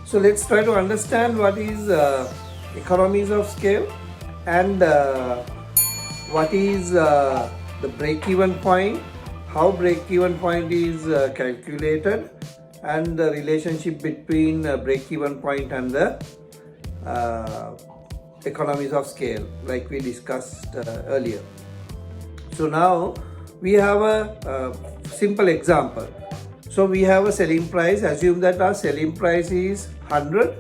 So let's try to understand what is economies of scale and what is the break-even point, how break-even point is calculated, and the relationship between break-even point and the economies of scale, like we discussed earlier. So now we have a simple example. So we have a selling price. Assume that our selling price is 100,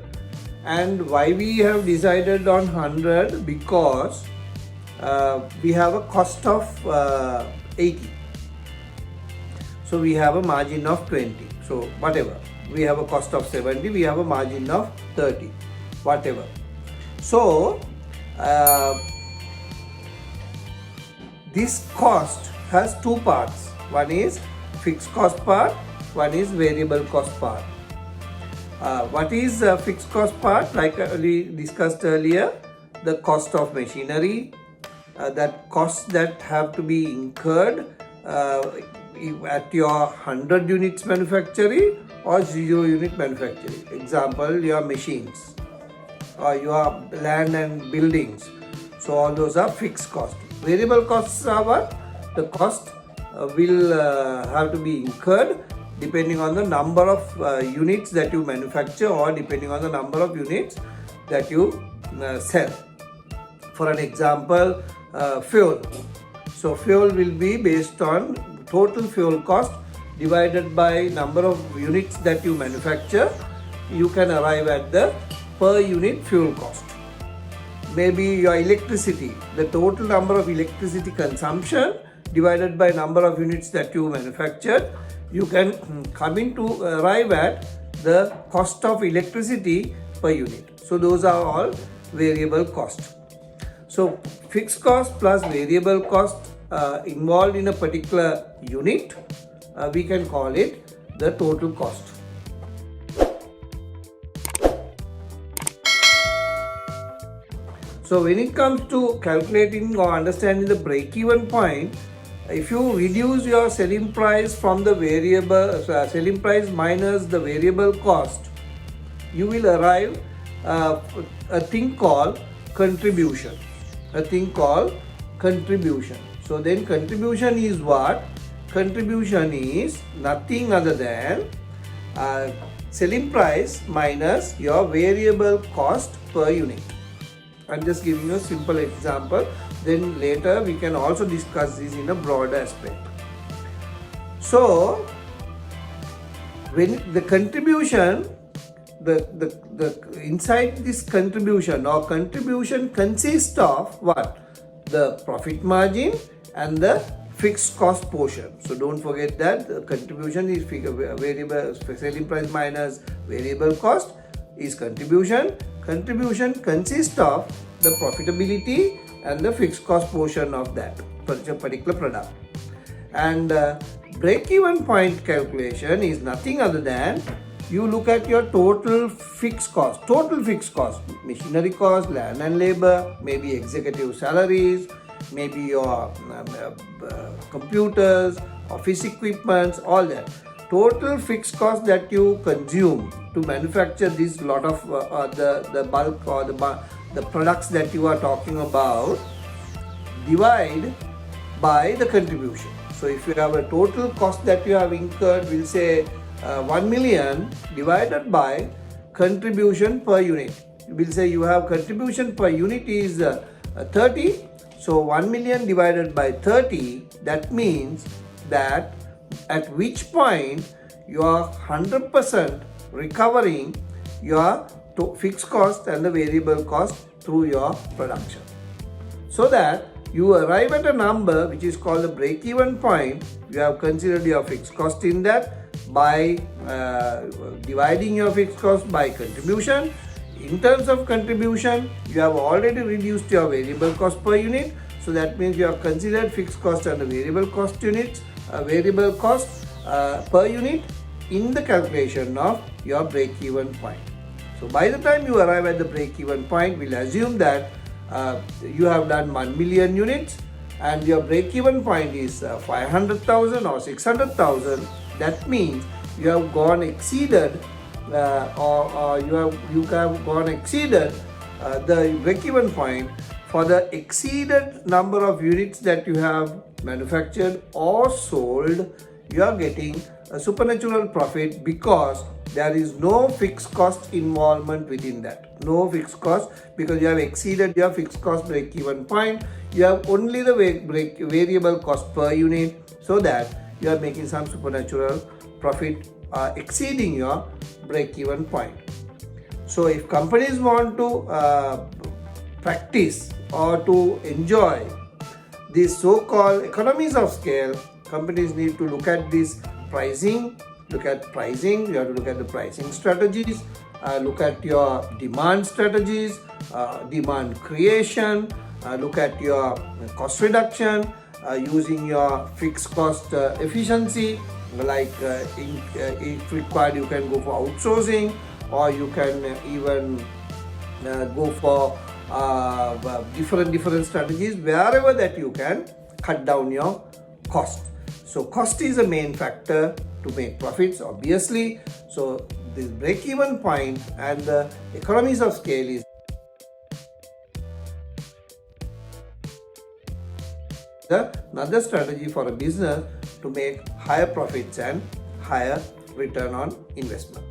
and why we have decided on 100, because we have a cost of 80. So we have a margin of 20. So whatever, we have a cost of 70, we have a margin of 30, whatever. So this cost has two parts. One is fixed cost part, one is variable cost part. What is fixed cost part? Like we discussed earlier, the cost of machinery, that costs that have to be incurred at your 100 units manufacturing or 0 unit manufacturing. Example, your machines or your land and buildings. So all those are fixed costs. Variable costs are what? The cost will have to be incurred depending on the number of units that you manufacture, or depending on the number of units that you sell. For an example, fuel. So fuel will be based on total fuel cost divided by number of units that you manufacture. You can arrive at the per unit fuel cost. Maybe your electricity, the total number of electricity consumption divided by number of units that you manufacture, you can come in to arrive at the cost of electricity per unit. So those are all variable cost. So fixed cost plus variable cost involved in a particular unit, we can call it the total cost. So when it comes to calculating or understanding the break-even point, if you reduce your selling price from the variable selling price minus the variable cost, you will arrive a thing called contribution. A thing called contribution. So then contribution is what? Contribution is nothing other than selling price minus your variable cost per unit. I'm just giving you a simple example. Then later we can also discuss this in a broader aspect. So when the contribution, the inside this contribution or contribution consists of what? The profit margin and the fixed cost portion. So don't forget that the contribution is variable selling price minus variable cost is contribution. Contribution consists of the profitability and the fixed cost portion of that particular product. And break-even point calculation is nothing other than you look at your total fixed cost, machinery cost, land and labor, maybe executive salaries, maybe your computers, office equipments, all that. Total fixed cost that you consume to manufacture this lot of the bulk or the products that you are talking about, divide by the contribution. So if you have a total cost that you have incurred, we'll say 1 million divided by contribution per unit. We'll say you have contribution per unit is 30. So 1 million divided by 30, that means that at which point you are 100% recovering your fixed cost and the variable cost through your production. So that you arrive at a number which is called the break-even point. You have considered your fixed cost in that by dividing your fixed cost by contribution. In terms of contribution, you have already reduced your variable cost per unit. So that means you have considered fixed cost and the variable cost units, variable cost per unit in the calculation of your break-even point. So by the time you arrive at the break-even point, we'll assume that you have done 1 million units and your break-even point is 500,000 or 600,000. That means you have exceeded or you have gone exceeded the break-even point for the exceeded number of units that you have manufactured or sold, you are getting a supernatural profit because there is no fixed cost involvement within that. No fixed cost because you have exceeded your fixed cost break-even point. You have only the variable cost per unit, so that you are making some supernatural profit exceeding your break-even point. So if companies want to practice or to enjoy these so-called economies of scale, companies need to look at this pricing. You have to look at the pricing strategies, look at your demand strategies, demand creation, look at your cost reduction, using your fixed cost efficiency, like if required you can go for outsourcing, or you can even go for different strategies wherever that you can cut down your cost. So cost is a main factor to make profits, obviously. So this break-even point and the economies of scale is another strategy for a business to make higher profits and higher return on investment.